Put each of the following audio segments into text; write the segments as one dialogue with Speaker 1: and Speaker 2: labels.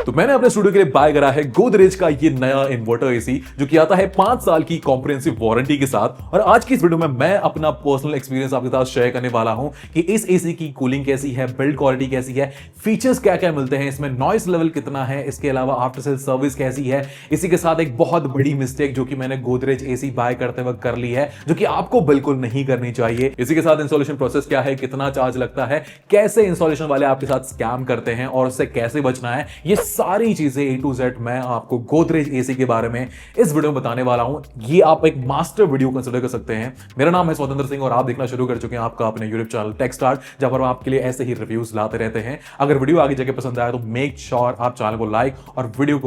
Speaker 1: तो मैंने अपने स्टूडियो के लिए बाय करा है गोदरेज का ये नया इन्वर्टर एसी जो कि आता है 5 साल की कॉम्प्रिहेंसिव वारंटी के साथ। और आज की इस वीडियो में मैं अपना पर्सनल एक्सपीरियंस आपके साथ शेयर करने वाला हूं कि इस एसी की कूलिंग कैसी है, बिल्ड क्वालिटी कैसी है, फीचर्स क्या क्या मिलते हैं इसमें, नॉइस लेवल कितना है, इसके अलावा आफ्टर सेल सर्विस कैसी है। इसी के साथ एक बहुत बड़ी मिस्टेक जो कि मैंने गोदरेज एसी बाय करते वक्त कर ली है, जो कि आपको बिल्कुल नहीं करनी चाहिए। इसी के साथ इंस्टॉलेशन प्रोसेस क्या है, कितना चार्ज लगता है, कैसे इंस्टॉलेशन वाले आपके साथ स्कैम करते हैं और उससे कैसे बचना है, ये सारी चीजें A to Z मैं आपको गोदरेज एसी के बारे में इस वीडियो में बताने वाला हूं। ये आप एक मास्टर वीडियो कंसीडर कर सकते हैं। मेरा नाम है स्वतंत्र सिंह और आप देखना शुरू कर चुके हैं आपका अपने यूट्यूब चैनल टेक स्टार्ट, जहां पर आपके लिए ऐसे ही रिव्यूज लाते रहते हैं। अगर वीडियो आगे जगह पसंद आया तो मेक श्योर आप चैनल को लाइक और वीडियो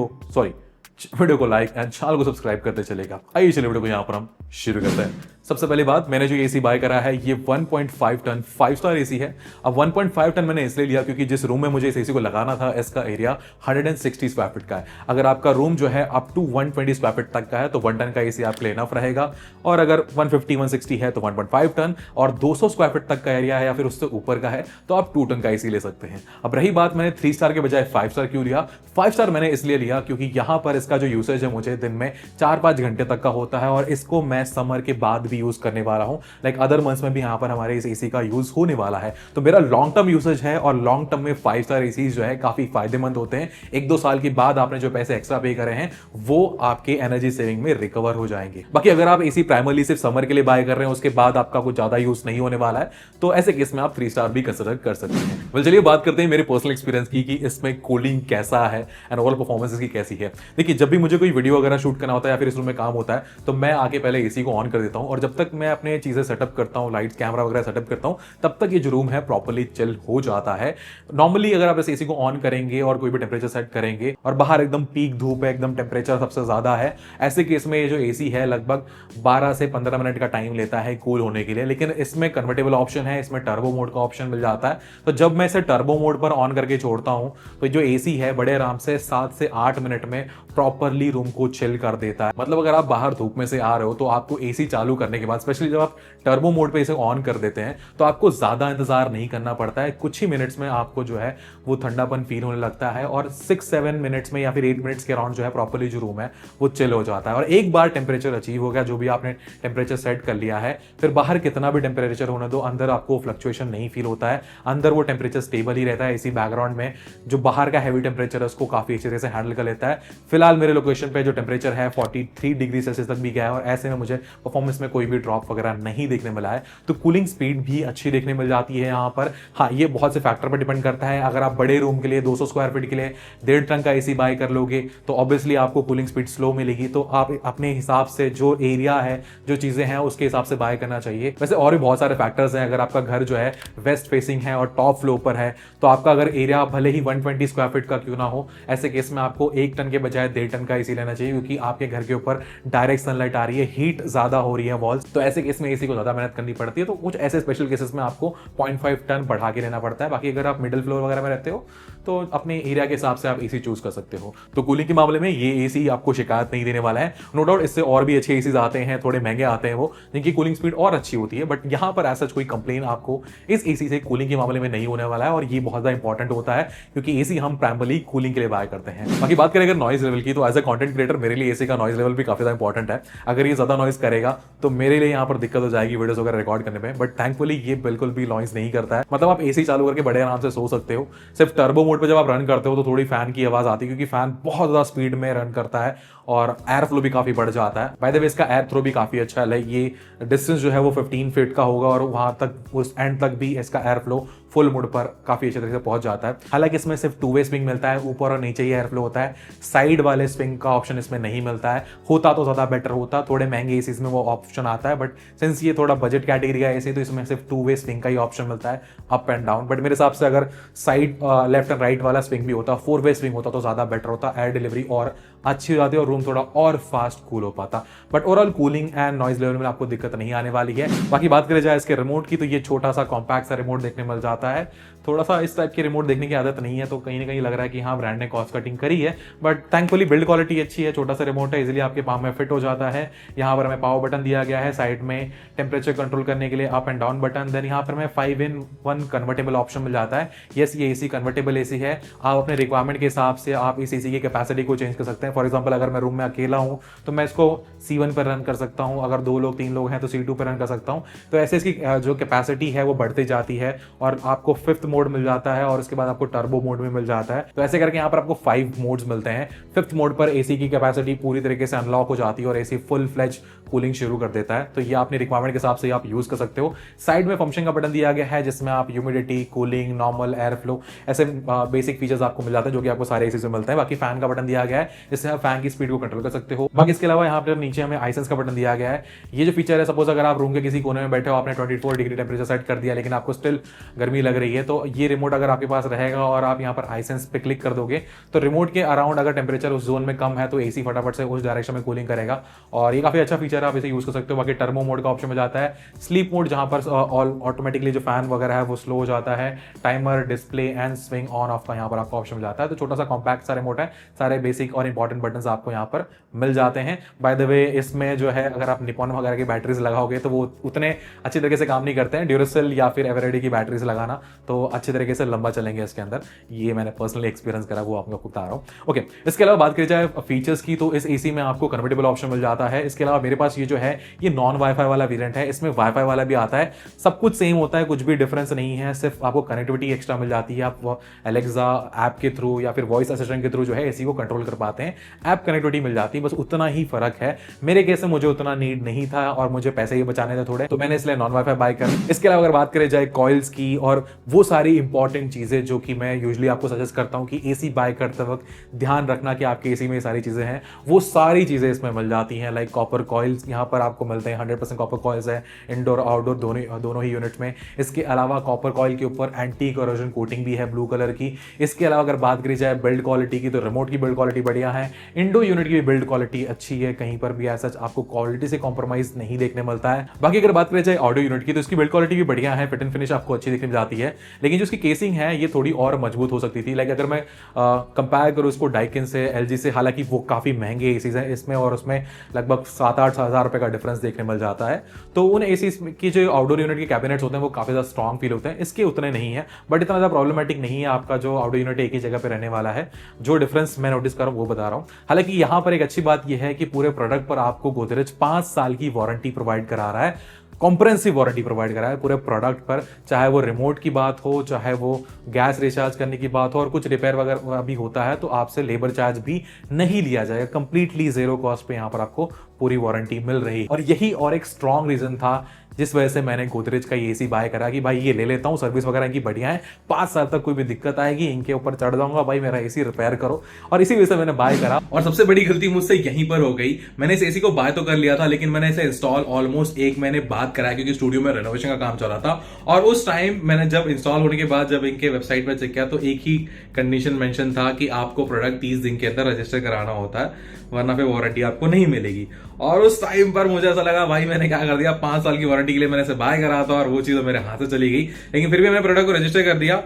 Speaker 1: को लाइक एंड चैनल को सब्सक्राइब करते चलेगा। आइए चलिए वीडियो को यहां पर हम शुरू करते हैं। सबसे पहली बात, मैंने जो एसी बाय करा है ये 1.5 टन 5 स्टार एसी है। अब 1.5 टन मैंने इसलिए लिया क्योंकि जिस रूम में मुझे इस एसी को लगाना था इसका एरिया 160 स्क्वायर फीट का है। अगर आपका रूम जो है अप टू 120 स्क्वायर फीट तक का है तो 1 टन का एसी आपके लिए इनफ रहेगा, और अगर 150-160 है तो 1.5 टन, और 200 स्क्वायर फीट तक का एरिया है या फिर उससे ऊपर का है तो आप 2 टन का एसी ले सकते हैं। अब रही बात मैंने 3 स्टार के बजाय 5 स्टार क्यों लिया। 5 स्टार मैंने इसलिए लिया क्योंकि यहां पर इसका जो यूसेज है मुझे दिन में 4-5 घंटे तक का होता है, और इसको मैं समर के बाद भी यूज करने वाला हूं। लाइक अदर मंथ्स में भी यहां पर हमारे इस एसी का यूज होने वाला है, तो मेरा लॉन्ग टर्म यूसेज है। और लॉन्ग टर्म में 5 स्टार एसी जो है काफी फायदेमंद होते हैं। 1-2 साल के बाद आपने जो पैसे एक्स्ट्रा पे करे हैं वो आपके एनर्जी सेविंग में रिकवर हो जाएंगे। बाकी अगर आप एसी प्राइमरली सिर्फ समर के लिए बाय कर रहे हैं, उसके बाद आपका कुछ ज्यादा यूज नहीं होने वाला है, तो ऐसे केस में आप 3 स्टार भी कंसिडर कर सकते हैं। वेल चलिए बात करते हैं मेरे पर्सनल एक्सपीरियंस की कि इसमें कूलिंग कैसा है एंड ओवरऑल परफॉर्मेंस इसकी कैसी है। देखिए, जब भी मुझे कोई वीडियो वगैरह शूट करना होता है या फिर इस रूम में काम होता है तो मैं आके पहले एसी को ऑन कर देता हूं, और जब तक मैं अपने चीजें सेटअप करता हूं, लाइट्स कैमरा वगैरह सेटअप करता हूं, तब तक ये जो रूम है प्रॉपर्ली चिल हो जाता है। नॉर्मली अगर आप इस एसी को ऑन करेंगे और कोई भी टेंपरेचर सेट करेंगे और बाहर एकदम पीक धूप है, एकदम टेंपरेचर सबसे ज्यादा है, ऐसे केस में ये जो एसी है लगभग 12 से 15 मिनट का टाइम लेता है कूल होने के लिए। लेकिन इसमें कन्वर्टेबल ऑप्शन है, इसमें टर्बो मोड का ऑप्शन मिल जाता है। तो जब मैं इसे टर्बो मोड पर ऑन करके छोड़ता हूं तो जो एसी है बड़े आराम से 7 से 8 मिनट में प्रॉपरली रूम को चिल कर देता है। मतलब अगर आप बाहर धूप में से आ रहे हो तो आपको एसी चालू करने के बाद, स्पेशली जब आप टर्बो मोड पे इसे ऑन कर देते हैं, तो आपको ज्यादा इंतजार नहीं करना पड़ता है। कुछ ही मिनट्स में आपको जो है वो ठंडापन फील होने लगता है, और 6-7 मिनट्स में या फिर 8 मिनट्स के अराउंड जो है प्रॉपरली जो रूम है वो चिल हो जाता है। और एक बार टेम्परेचर अचीव हो गया, जो भी आपने टेम्परेचर सेट कर लिया है, फिर बाहर कितना भी टेम्परेचर होने दो, अंदर आपको फ्लक्चुएशन नहीं फील होता है। अंदर वो टेम्परेचर स्टेबल ही रहता है। इसी बैकग्राउंड में जो बाहर का हैवी टेम्परेचर है उसको काफी अच्छे तरह से हैंडल कर लेता है। फिलहाल मेरे लोकेशन पे जो टेम्परेचर है 43 डिग्री सेल्सियस तक भी गया है, और ऐसे में मुझे परफॉर्मेंस में कोई भी ड्रॉप वगैरह नहीं देखने मिला है। तो कूलिंग स्पीड भी अच्छी देखने मिल जाती है यहाँ पर। हाँ, ये बहुत से फैक्टर पर डिपेंड करता है। अगर आप बड़े रूम के लिए 200 स्क्वायर फीट के लिए 1.5 टन का एसी बाय कर लोगे तो ऑब्वियसली आपको कूलिंग स्पीड स्लो मिलेगी। तो आप अपने हिसाब से जो एरिया है, जो चीजें हैं, उसके हिसाब से बाय करना चाहिए। वैसे और भी बहुत सारे फैक्टर्स हैं। अगर आपका घर जो है वेस्ट फेसिंग है और टॉप फ्लोर पर है, तो आपका अगर एरिया भले ही 120 स्क्वायर फीट का क्यों ना हो, ऐसे केस में आपको 1 टन के बजाय 1.5 टन का एसी लेना चाहिए, क्योंकि आपके घर के ऊपर डायरेक्ट सनलाइट आ रही है, हीट ज्यादा हो रही है वॉल्स, तो ऐसे केस में एसी को ज्यादा मेहनत करनी पड़ती है। तो कुछ ऐसे स्पेशल केसेस में आपको 0.5 टन बढ़ा के लेना पड़ता है। बाकी अगर आप मिडिल फ्लोर वगैरह में रहते हो तो अपने एरिया के हिसाब से आप एसी चूज कर सकते हो। तो कूलिंग के मामले में ये एसी आपको शिकायत नहीं देने वाला है। नो डाउट इससे और भी अच्छे एसीज आते हैं, थोड़े महंगे आते हैं वो, जिनकी कूलिंग स्पीड और अच्छी होती है, बट यहां पर ऐसा कोई कंप्लेन आपको इस एसी से कूलिंग के मामले में नहीं होने वाला है। और ये बहुत ज्यादा इंपॉर्टेंट होता है क्योंकि एसी हम प्राइमरली कूलिंग के लिए बाय करते हैं। बाकी बात करें अगर नॉइज लेवल की, तो एज अ कंटेंट क्रिएटर मेरे लिए एसी का नॉइज लेवल भी काफी ज्यादा इंपॉर्टेंट है। अगर ये ज्यादा नॉइज करेगा तो मेरे लिए यहाँ पर दिक्कत हो जाएगी वीडियोस वगैरह रिकॉर्ड करने में, बट थैंकफुली ये बिल्कुल भी नॉइज नहीं करता है। मतलब आप एसी चालू करके बड़े आराम से सो सकते हो। सिर्फ टर्बो मोड पे जब आप रन करते हो तो थोड़ी फैन की आवाज आती है, क्योंकि फैन बहुत ज्यादा स्पीड में रन करता है और एयर फ्लो भी काफी बढ़ जाता है। बाय द वे इसका एयर थ्रो भी काफी अच्छा है। लाइक ये डिस्टेंस जो है वो 15 फीट का होगा, और वहां तक उस एंड तक भी इसका एयर फ्लो फुल मोड पर काफी अच्छे तरीके से पहुंच जाता है। हालांकि इसमें सिर्फ 2 वे स्विंग मिलता है, ऊपर और नीचे ही एयर फ्लो होता है। साइड वाले स्विंग का ऑप्शन इसमें नहीं मिलता है। होता तो ज्यादा बेटर होता, थोड़े महंगे एसीज में वो ऑप्शन आता है, बट सिंस ये थोड़ा बजट कैटेगरी का एसी तो इसमें सिर्फ 2 वे स्विंग का ही ऑप्शन मिलता है, अप एंड डाउन। बट मेरे हिसाब से अगर साइड लेफ्ट एंड राइट वाला स्विंग भी होता, 4 वे स्विंग होता, तो ज्यादा बेटर होता। एयर डिलीवरी और अच्छी हो जाती है और रूम थोड़ा और फास्ट कूल हो पाता। But overall cooling and noise level में आपको दिक्कत नहीं आने वाली है। बाकी बात करें जाए इसके रिमोट की, तो ये छोटा सा कॉम्पैक्ट सा रिमोट देखने मिल जाता है। थोड़ा सा इस टाइप की रिमोट देखने की आदत नहीं है, तो कहीं ना कहीं लग रहा है कि हाँ ब्रांड ने कॉस्ट कटिंग करी है, बट थैंकफुली बिल्ड क्वालिटी अच्छी है। छोटा सा रिमोट है, इजीली आपके पाम में फिट हो जाता है। यहाँ पर हमें पावर बटन दिया गया है, साइड में टेम्परेचर कंट्रोल करने के लिए up and down button, then यहाँ पर हमें 5-in-1 कन्वर्टेबल ऑप्शन मिल जाता है। यस, ये एसी कन्वर्टेबल एसी है, आप अपने रिक्वायरमेंट के हिसाब से आप इस एसी की कैपेसिटी को चेंज कर सकते हैं। फॉर एग्जांपल अगर मैं रूम में अकेला हूँ तो मैं इसको C1 पर रन कर सकता हूँ, अगर 2 लोग 3 लोग हैं तो C2 पर रन कर सकता हूँ। तो ऐसे इसकी जो कैपेसिटी है वो बढ़ती जाती है और आपको 5th मोड मिल जाता है और उसके बाद आपको टर्बो मोड भी मिल जाता है। तो ऐसे करके यहाँ पर आपको 5 मोड्स मिलते हैं। 5th मोड पर एसी की कैपेसिटी पूरी तरीके से अनलॉक हो जाती है और एसी फुल फ्लेज कूलिंग शुरू कर देता है। तो ये अपनी रिक्वायरमेंट के हिसाब से आप यूज कर सकते हो। साइड में फंक्शन का बटन दिया गया है जिसमें आप humidity, cooling, normal air flow, ऐसे बेसिक फीचर्स आपको मिल जाते हैं जो कि आपको सारे एसी से मिलते हैं। बाकी फैन का बटन दिया गया है जिससे आप फैन की स्पीड को कंट्रोल कर सकते हो। बाकी इसके अलावा यहाँ पर नीचे हमें आइसेंस का बटन दिया गया है। ये जो फीचर है, सपोज अगर आप रूम के किसी कोने में बैठे हो, आपने 24 डिग्री टेम्परेचर सेट कर दिया लेकिन आपको स्टिल गर्मी लग रही है, तो ये रिमोट अगर आपके पास रहेगा और आप यहाँ पर आइसेंस पे क्लिक कर दोगे तो रिमोट के अराउंड अगर टेम्परेचर उस जोन में कम है तो एसी फटाफट से उस डायरेक्शन में कूलिंग करेगा और ये काफी अच्छा फीचर है, आप इसे यूज कर सकते हो। बाकी टर्बो मोड का ऑप्शन मिल जाता है, स्लीप मोड जहां पर ऑल ऑटोमेटिकली जो फैन वगैरह है वो स्लो हो जाता है, timer, display and swing on off का यहाँ पर आपको ऑप्शन मिल जाता है। तो छोटा सा कॉम्पैक्ट सा रिमोट है, सारे बेसिक और इंपॉर्टेंट बटन आपको यहाँ पर मिल जाते हैं। बाय द वे इसमें जो है अगर आप निपॉन वगैरह की बैटरीज लगाओगे तो वो उतने अच्छी तरीके से काम नहीं करते हैं। ड्यूरासेल या फिर एवरेडी की बैटरीज लगाना तो अच्छे तरीके से लंबा चलेंगे इसके अंदर, ये मैंने पर्सनली एक्सपीरियंस करा, वो आपको बता रहा हूँ। ओके, इसके अलावा बात करी जाए फीचर्स की तो इस एसी में आपको कन्वर्टेबल ऑप्शन मिल जाता है। इसके अलावा मेरे पास ये जो है ये नॉन वाईफाई वाला वेरिएंट है, इसमें वाईफाई वाला भी आता है। सब कुछ सेम होता है, कुछ भी डिफरेंस नहीं है, सिर्फ आपको कनेक्टिविटी एक्स्ट्रा मिल जाती है। आप एलेक्सा ऐप के थ्रू या फिर वॉइस असिस्टेंट के थ्रू जो है एसी को कंट्रोल कर पाते हैं, ऐप कनेक्टिविटी मिल जाती है, बस उतना ही फर्क है। मेरे केस में मुझे उतना नीड नहीं था और मुझे पैसे ही बचाने थे थोड़े, तो मैंने इसलिए नॉन वाईफाई बाय कर। इसके अलावा अगर बात करें जाए कॉइल्स की और वो सारी इंपॉर्टेंट चीजें जो कि मैं यूजुअली आपको सजेस्ट करता हूं कि एसी बाय करते वक्त ध्यान रखना कि आपके एसी में ये सारी चीजें हैं, वो सारी चीजें इसमें मिल जाती हैं। लाइक कॉपर कॉइल्स यहाँ पर आपको मिलते हैं, 100% कॉपर कॉइल्स है, इंडोर आउटडोर दोनों ही यूनिट में। इसके अलावा कॉपर कॉइल के ऊपर एंटी करोजन कोटिंग भी है ब्लू कलर की। इसके अलावा अगर बात करी जाए बिल्ड क्वालिटी की तो रिमोट की बिल्ड क्वालिटी बढ़िया है, इंडो यूनिट की बिल्ड क्वालिटी अच्छी है, कहीं पर भी ऐसा आपको क्वालिटी से कॉम्प्रोमाइज नहीं देखने मिलता है। बाकी अगर बात करें जाए ऑडियो यूनिट की तो इसकी बिल्ड क्वालिटी भी बढ़िया है, फिट एंड फिनिश आपको अच्छी दिखने जाती है, लेकिन जो इसकी केसिंग है ये थोड़ी और मजबूत हो सकती थी। लाइक अगर मैं कंपेयर करूँ इसको डाइकिन से, एलजी से, हालांकि वो काफी महंगे एसीज हैं, इसमें और उसमें लगभग 7-8 हज़ार रुपए का डिफरेंस देखने मिल जाता है। तो उन एसीज की जो आउटडोर यूनिट के कैबिनेट्स होते हैं वो काफी ज्यादा स्ट्रॉन्ग फील होते हैं, इसके उतने नहीं है, बट इतना ज्यादा प्रॉब्लमेटिक नहीं है। आपका जो आउटडोर यूनिट एक ही जगह पे रहने वाला है, जो डिफरेंस मैं नोटिस कर रहा हूं वो बता रहा हूं। हालांकि यहां पर एक अच्छी बात यह है कि पूरे प्रोडक्ट पर आपको गोदरेज 5 साल की वारंटी प्रोवाइड करा रहा है, कॉम्प्रेहेंसिव वारंटी प्रोवाइड करा है पूरे प्रोडक्ट पर, चाहे वो रिमोट की बात हो, चाहे वो गैस रिचार्ज करने की बात हो, और कुछ रिपेयर वगैरह भी होता है तो आपसे लेबर चार्ज भी नहीं लिया जाएगा, कंप्लीटली जीरो कॉस्ट पे यहाँ पर आपको पूरी वारंटी मिल रही। और यही और एक स्ट्रॉन्ग रीजन था जिस वजह से मैंने गोदरेज का एसी बाय करा कि भाई ये ले लेता हूँ, सर्विस वगैरह इनकी बढ़िया है, 5 साल तक कोई भी दिक्कत आएगी इनके ऊपर चढ़ जाऊंगा, भाई मेरा एसी रिपेयर करो, और इसी वजह से मैंने बाय करा। और सबसे बड़ी गलती मुझसे यहीं पर हो गई, मैंने इस एसी को बाय तो कर लिया था लेकिन मैंने इसे इंस्टॉल ऑलमोस्ट 1 महीने बाद कराया क्योंकि स्टूडियो में रेनोवेशन का काम चल रहा था। और उस टाइम मैंने जब इंस्टॉल होने के बाद जब इनके वेबसाइट पर चेक किया तो एक ही कंडीशन मेंशन था कि आपको प्रोडक्ट 30 दिन के अंदर रजिस्टर कराना होता है, वरना फिर वारंटी आपको नहीं मिलेगी। और उस टाइम पर मुझे ऐसा लगा भाई मैंने क्या कर दिया, 5 साल की वारंटी के लिए मैंने इसे बाय करा था और वो चीज मेरे हाथ से चली गई, लेकिन फिर भी मैंने प्रोडक्ट को रजिस्टर कर दिया।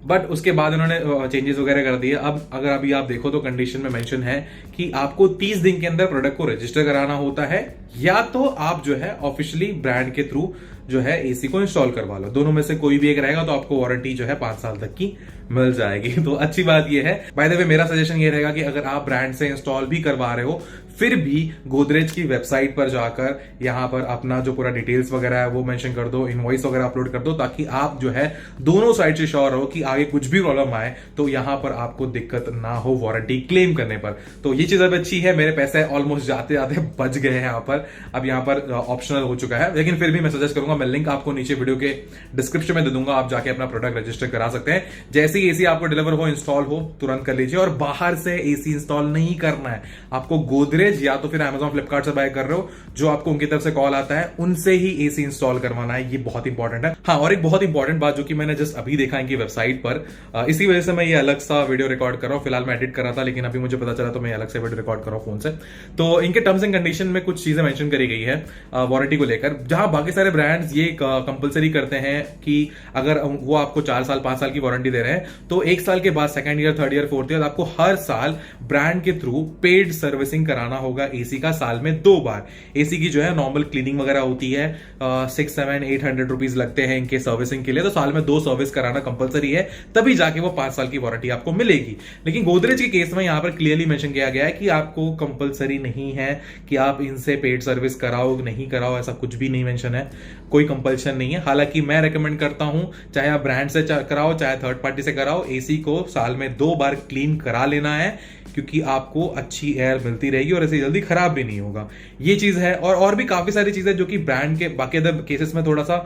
Speaker 1: बट उसके बाद उन्होंने चेंजेस वगैरह कर दिए। अब अगर अभी आप देखो तो कंडीशन में मेंशन है कि आपको 30 दिन के अंदर प्रोडक्ट को रजिस्टर कराना होता है, या तो आप जो है ऑफिशियली ब्रांड के थ्रू जो है एसी को इंस्टॉल करवा लो, दोनों में से कोई भी एक रहेगा तो आपको वारंटी जो है 5 साल तक की मिल जाएगी। तो अच्छी बात यह है। बाय द वे मेरा सजेशन ये रहेगा कि अगर आप ब्रांड से इंस्टॉल भी करवा रहे हो फिर भी गोदरेज की वेबसाइट पर जाकर यहां पर अपना जो पूरा डिटेल्स वगैरह है वो मेंशन कर दो, इनवॉइस वगैरह अपलोड कर दो, ताकि आप जो है दोनों साइड से श्योर हो कि आगे कुछ भी प्रॉब्लम आए तो यहां पर आपको दिक्कत ना हो वारंटी क्लेम करने पर। तो ये चीज अब अच्छी है, मेरे पैसे ऑलमोस्ट जाते जाते बच गए हैं यहाँ पर। अब यहाँ पर ऑप्शनल हो चुका है, लेकिन फिर भी मैं सजेस्ट करूंगा, मैं लिंक आपको नीचे वीडियो के डिस्क्रिप्शन में दे दूंगा, आप जाके अपना प्रोडक्ट रजिस्टर करा सकते हैं। जैसे ही एसी आपको डिलीवर हो, इंस्टॉल हो, तुरंत कर लीजिए। और बाहर से एसी इंस्टॉल नहीं करना है आपको, गोदरेज या तो फिर Amazon फ्लिपकार्ट से बाय कर रहे हो, जो आपको उनकी तरफ से कॉल आता है उनसे ही एसी इंस्टॉल करवाना है, ये बहुत इंपॉर्टेंट है। हाँ, और एक बहुत इंपॉर्टेंट बात जो कि मैंने जस्ट अभी देखा इनकी वेबसाइट पर, इसी वजह से मैं ये अलग सा वीडियो रिकॉर्ड कर रहा हूं। फिलहाल मैं एडिट कर रहा था लेकिन अभी मुझे पता चला तो मैं अलग से वीडियो रिकॉर्ड कर रहा हूं फोन से। तो इनके टर्म्स एंड कंडीशन में कुछ चीजें मेंशन करी गई है वारंटी को लेकर, जहां बाकी सारे ब्रांड ब्रांड्स ये कंपलसरी करते हैं कि अगर वो आपको 4 साल 5 साल की वारंटी दे रहे हैं तो 1 साल के बाद, second year, third year, fourth year, आपको हर साल ब्रांड के थ्रू पेड सर्विसिंग कराना होगा एसी का, साल में 2 बार। एसी की जो है नॉर्मल क्लीनिंग वगैरह होती है, 600-700-800 रुपीज लगते हैं इनके सर्विसिंग के लिए, तो साल में 2 सर्विस कराना कंपलसरी है, तभी जाके वो 5 साल की वारंटी आपको मिलेगी। लेकिन गोदरेज के केस में यहां पर क्लियरली मेंशन किया गया है कि आपको कंपलसरी नहीं है कि आप इनसे पेड सर्विस कराओ नहीं कराओ, ऐसा कुछ भी नहीं मेंशन है, कोई कंपल्शन नहीं है। हालांकि मैं रेकमेंड करता हूं, चाहे आप ब्रांड से कराओ चाहे थर्ड पार्टी से कराओ, एसी को साल में 2 बार क्लीन करा लेना है, क्योंकि आपको अच्छी एयर मिलती रहेगी और ऐसे जल्दी खराब भी नहीं होगा। ये चीज है, और भी काफी सारी चीजें जो कि ब्रांड के बाकी अदर केसेस में थोड़ा सा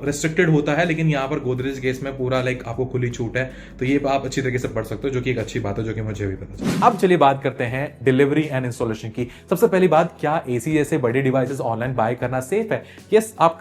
Speaker 1: रिस्ट्रिक्टेड होता है, लेकिन यहां पर गोदरेज केस में पूरा आपको खुली छूट है, तो ये आप अच्छी तरीके से पढ़ सकते हो, जो कि एक अच्छी बात है, जो कि मुझे भी पता चला। अब चलिए बात करते हैं डिलीवरी एंड इंस्टॉलेशन की। सबसे पहली बात, क्या एसी जैसे बड़े डिवाइसेस ऑनलाइन बाय करना सेफ है? यस, आप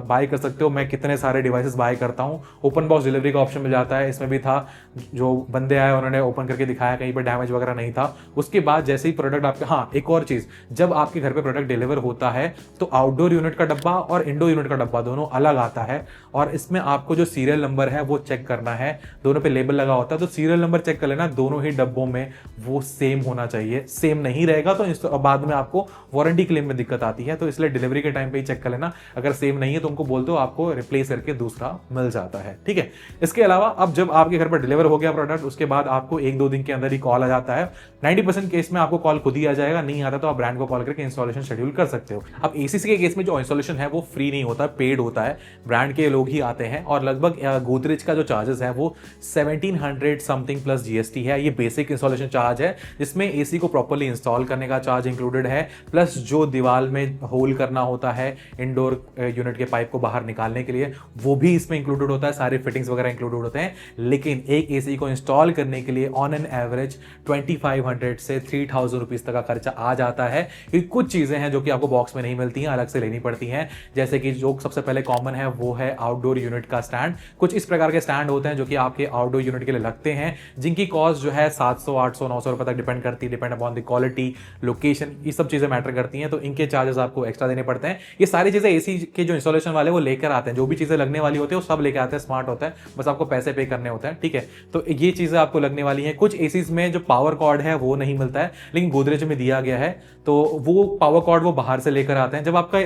Speaker 1: बाय कर सकते हो। मैं कितने सारे डिवाइसेस बाय करता हूं, ओपन बॉक्स डिलीवरी का ऑप्शन मिल जाता है, इसमें भी था, जो बंदे आए उन्होंने ओपन करके दिखाया, कहीं पर डैमेज वगैरह नहीं था। उसके बाद जैसे ही प्रोडक्ट आपके, हाँ एक और चीज, जब आपके घर पे प्रोडक्ट डिलीवर होता है तो आउटडोर यूनिट का डब्बा और इंडोर यूनिट का डब्बा दोनों अलग आता है, और इसमें आपको जो सीरियल नंबर है वो चेक करना है। दोनों पे लेबल लगा होता है, तो सीरियल नंबर चेक कर लेना, दोनों ही डब्बों में वो सेम होना चाहिए। सेम नहीं रहेगा तो बाद में आपको वारंटी क्लेम में दिक्कत आती है, तो इसलिए डिलीवरी के टाइम पे ही चेक कर लेना। अगर सेम नहीं है तो उनको बोलते हो, आपको रिप्लेस करके दूसरा मिल जाता है, ठीक है। इसके अलावा अब जब आपके घर पर डिलीवर हो गया प्रोडक्ट, उसके बाद आपको 1-2 दिन के अंदर ही कॉल आ जाता है। 90% केस में आपको कॉल खुद ही आ जाएगा, नहीं आता तो आप ब्रांड को कॉल करके इंस्टॉलेशन शेड्यूल कर सकते हो। अब एसीसी के केस में जो इंस्टॉलेशन है वो फ्री नहीं होता, पेड होता है, ब्रांड के लोग ही आते हैं, और लगभग गोदरेज का जो चार्जेस है वो 1700 समथिंग प्लस जीएसटी है। ये बेसिक इंस्टॉलेशन चार्ज है, जिसमें एसी को प्रॉपर्ली इंस्टॉल करने का चार्ज इंक्लूडेड है, प्लस जो दीवार में होल करना होता है इंडोर यूनिट के पाइप को बाहर निकालने के लिए, वो भी इसमें इंक्लूडेड होता है, सारे फिटिंग्स वगैरह इंक्लूडेड होते हैं। लेकिन एक एसी को इंस्टॉल करने के लिए ऑन एन एवरेज 2500 से 3000 रुपीज तक का खर्चा आ जाता है, क्योंकि कुछ चीजें हैं जो कि आपको बॉक्स में नहीं मिलती हैं, अलग से लेनी पड़ती हैं। जैसे कि जो सबसे पहले कॉमन है वो है आउटडोर यूनिट का स्टैंड। कुछ इस प्रकार के स्टैंड होते हैं जो कि आपके आउटडोर यूनिट के लिए लगते हैं, जिनकी कॉस्ट जो है 700, 800, 900 रुपए तक डिपेंड करती है, depend upon the quality, location, ये सब चीजें मैटर करती हैं, तो इनके चार्जेस आपको एक्स्ट्रा देने पड़ते हैं। ये सारी चीजें एसी के जो इंस्टॉलेशन वाले वो लेकर आते हैं, जो भी चीजें लगने वाली होती है वो सब लेकर आते हैं, स्मार्ट होता है, बस आपको पैसे पे करने होते हैं, ठीक है। तो ये चीजें आपको लगने वाली हैं। कुछ एसीज में जो पावर कॉर्ड है वो नहीं मिलता है, लेकिन गोदरेज में दिया गया है, तो वो पावर कॉर्ड वो बाहर से लेकर आते हैं। जब आपका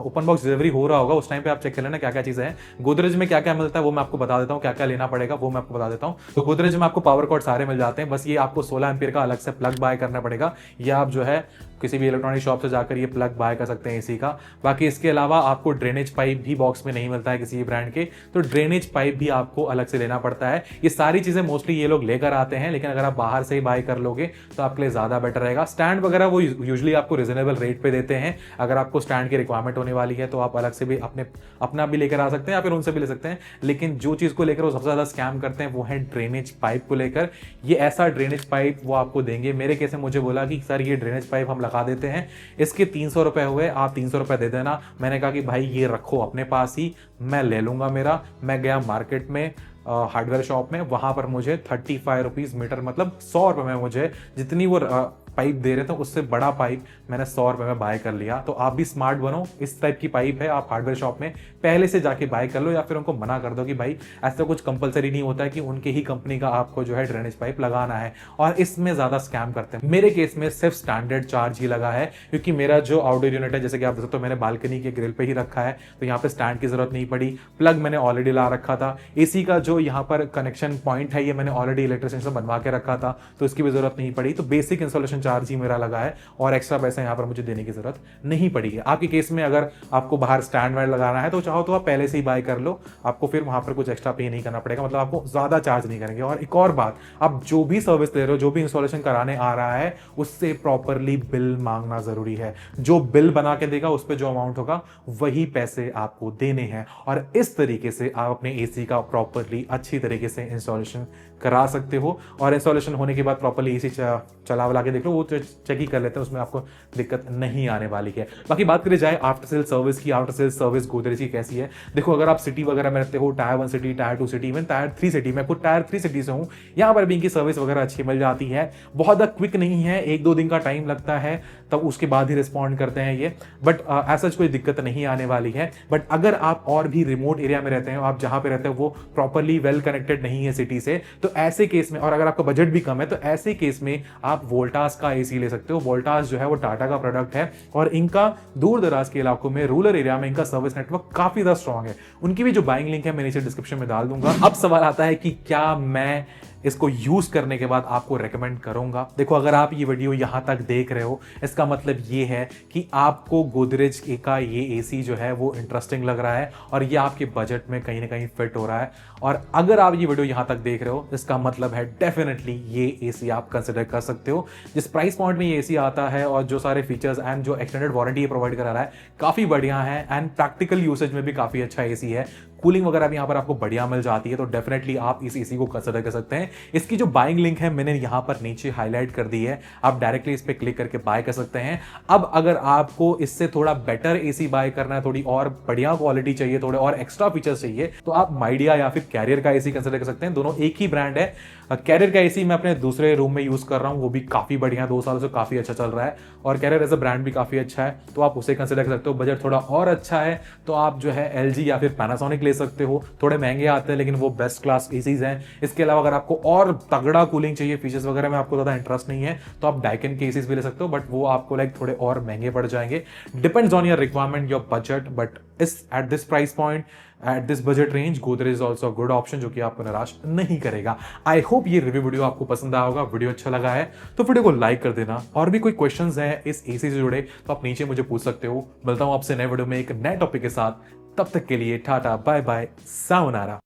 Speaker 1: ओपन बॉक्स डिलीवरी हो रहा होगा उस टाइम पे आप चेक कर लेना क्या क्या चीजें हैं। गोदरेज में क्या क्या मिलता है वो मैं आपको बता देता हूँ, क्या क्या लेना पड़ेगा वो मैं आपको बता देता हूँ। तो गोदरेज में आपको पावर कॉर्ड सारे मिल जाते हैं, बस ये आपको 16 एम्पीयर का अलग से प्लग बाय करना पड़ेगा, या आप जो है किसी भी इलेक्ट्रॉनिक शॉप से जाकर ये प्लग बाय कर सकते हैं एसी का। बाकी इसके अलावा आपको ड्रेनेज पाइप भी बॉक्स में नहीं मिलता है किसी ब्रांड के, तो ड्रेनेज पाइप भी आपको अलग से लेना पड़ता है। ये सारी चीजें मोस्टली ये लोग लेकर आते हैं, लेकिन अगर आप बाहर से ही बाय कर लोगे तो आपके लिए ज्यादा बेटर रहेगा। स्टैंड वगैरह वो यूजुअली आपको रिजनेबल रेट पे देते हैं, अगर आपको स्टैंड की रिक्वायरमेंट होने वाली है तो आप अलग से भी अपना भी लेकर आ सकते हैं, या फिर उनसे भी ले सकते हैं। लेकिन जो चीज को लेकर वो सबसे ज्यादा स्कैम करते हैं वो है ड्रेनेज पाइप को लेकर। ये ऐसा ड्रेनेज पाइप वो आपको देंगे, मेरे केस में मुझे बोला कि सर ये ड्रेनेज पाइप हम लगा देते हैं, इसके 300 रुपए हुए, आप 300 रुपए दे देना। मैंने कहा कि भाई ये रखो अपने पास ही, मैं ले लूंगा मेरा। मैं गया मार्केट में हार्डवेयर शॉप में, वहां पर मुझे 35 रुपीज मीटर, मतलब 100 रुपए में मुझे जितनी वो पाइप दे रहे थे उससे बड़ा पाइप मैंने 100 रुपए में बाय कर लिया। तो आप भी स्मार्ट बनो, इस टाइप की पाइप है, आप हार्डवेयर शॉप में पहले से जाके बाय कर लो, या फिर उनको मना कर दो कि भाई ऐसा कुछ कंपलसरी नहीं होता है कि उनके ही कंपनी का आपको जो है ड्रेनेज पाइप लगाना है, और इसमें ज्यादा स्कैम करते हैं। मेरे केस में सिर्फ स्टैंडर्ड चार्ज ही लगा है, क्योंकि मेरा जो आउटडोर यूनिट है, जैसे कि आप देख सकते हो मैंने बालकनी के ग्रिल पे ही रखा है, तो यहाँ पे स्टैंड की जरूरत नहीं पड़ी। प्लग मैंने ऑलरेडी ला रखा था, एसी का जो यहाँ पर कनेक्शन पॉइंट है ये मैंने ऑलरेडी इलेक्ट्रिशियन से बनवा के रखा था, तो इसकी भी जरूरत नहीं पड़ी। तो बेसिक इंस्टॉलेशन चार्ज ही मेरा लगा है, और एक्स्ट्रा पैसा यहाँ पर मुझे देने की जरूरत नहीं पड़ी है। आपके केस में अगर आपको बाहर स्टैंड वाइड लगाना है तो चाहो तो आप पहले से ही बाय कर लो, आपको फिर वहां पर कुछ एक्स्ट्रा पे नहीं करना पड़ेगा, मतलब आपको ज्यादा चार्ज नहीं करेंगे। और एक और बात, आप जो भी सर्विस ले रहे हो, जो भी इंस्टॉलेशन कराने आ रहा है, उससे प्रॉपरली बिल मांगना जरूरी है। जो बिल बना के देगा उस पर जो अमाउंट होगा वही पैसे आपको देने हैं, और इस तरीके से आप अपने एसी का प्रॉपरली अच्छी तरीके से इंस्टॉलेशन करा सकते हो। और इंस्टॉलेशन होने के बाद प्रॉपरली एसी चला वला के देख लो, लो वो चेक ही कर लेते हैं, उसमें आपको दिक्कत नहीं आने वाली है। बाकी बात करें जाए आफ्टर सेल सर्विस की, आफ्टर सेल सर्विस गोदरेज की कैसी है। देखो अगर आप सिटी वगैरह में रहते हो, tyre 1 city, tyre 2 city, even tyre 3 city, मैं खुद टायर 3 सिटी से हूँ, यहाँ पर भी इनकी सर्विस वगैरह अच्छी मिल जाती है। बहुत ज़्यादा क्विक नहीं है, 1-2 दिन का टाइम लगता है, तब उसके बाद ही रिस्पॉन्ड करते हैं ये, बट ऐसा कोई दिक्कत नहीं आने वाली है। बट अगर आप और भी रिमोट एरिया में रहते हैं, आप जहाँ पे रहते हैं वो प्रॉपरली वेल कनेक्टेड नहीं है सिटी से, तो ऐसे केस में, और अगर आपका बजट भी कम है, तो ऐसे केस में आप वोल्टास का एसी ले सकते हो। वोल्टास जो है वो टाटा का प्रोडक्ट है और इनका दूर दराज के इलाकों में, रूरल एरिया में इनका सर्विस नेटवर्क काफी ज्यादा स्ट्रॉन्ग है। उनकी भी जो बाइंग लिंक है मैं नीचे डिस्क्रिप्शन में डाल दूंगा। अब सवाल आता है कि क्या मैं इसको यूज करने के बाद आपको रेकमेंड करूंगा। देखो अगर आप ये वीडियो यहां तक देख रहे हो, इसका मतलब ये है कि आपको गोदरेज का ये एसी जो है वो इंटरेस्टिंग लग रहा है और ये आपके बजट में कहीं ना कहीं फिट हो रहा है। और अगर आप ये वीडियो यहां तक देख रहे हो, इसका मतलब है डेफिनेटली ये एसी आप कंसिडर कर सकते हो। जिस प्राइस पॉइंट में ये एसी आता है और जो सारे फीचर्स एंड जो एक्सटेंडेड वारंटी प्रोवाइड करा रहा है काफी बढ़िया है एंड प्रैक्टिकल यूसेज में भी काफी अच्छा एसी है। कूलिंग वगैरह भी यहाँ पर आपको बढ़िया मिल जाती है, तो डेफिनेटली आप इस एसी को कंसिडर कर सकते हैं। इसकी जो बाइंग लिंक है मैंने यहाँ पर नीचे हाईलाइट कर दी है, आप डायरेक्टली इस पे क्लिक करके बाय कर सकते हैं। अब अगर आपको इससे थोड़ा बेटर एसी बाय करना है, थोड़ी और बढ़िया क्वालिटी चाहिए, थोड़े और एक्स्ट्रा फीचर्स चाहिए, तो आप माइडिया या फिर कैरियर का एसी कंसिडर कर सकते हैं। दोनों एक ही ब्रांड है। कैरियर का एसी मैं अपने दूसरे रूम में यूज कर रहा हूँ, वो भी काफी बढ़िया, 2 सालों से काफी अच्छा चल रहा है और कैरियर एज अ ब्रांड भी काफी अच्छा है, तो आप उसे कंसिडर कर सकते हो। बजट थोड़ा और अच्छा है तो आप जो है LG या फिर पैनासोनिक ले सकते हो। थोड़े महंगे आते हैं लेकिन वो बेस्ट क्लास एसीज हैं। इसके अलावा अगर आपको और तगड़ा कूलिंग चाहिए, फीचर्स वगैरह में आपको ज्यादा इंटरेस्ट नहीं है, तो आप डाइकिन के एसीज भी ले सकते हो, बट वो आपको लाइक थोड़े और महंगे पड़ जाएंगे। Depends on your requirement, your budget, but at this price point, at this budget range, Godrej is also good option जो कि आपको निराश नहीं करेगा। आई होप ये रिव्यू वीडियो आपको पसंद आया होगा। वीडियो अच्छा लगा है तो वीडियो को लाइक कर देना, और भी कोई क्वेश्चंस हैं इस एसी से जुड़े तो आप नीचे मुझे पूछ सकते हो। मिलता हूं आपसे नए वीडियो में एक नए टॉपिक के साथ, तब तक के लिए टाटा बाय बाय, सायोनारा।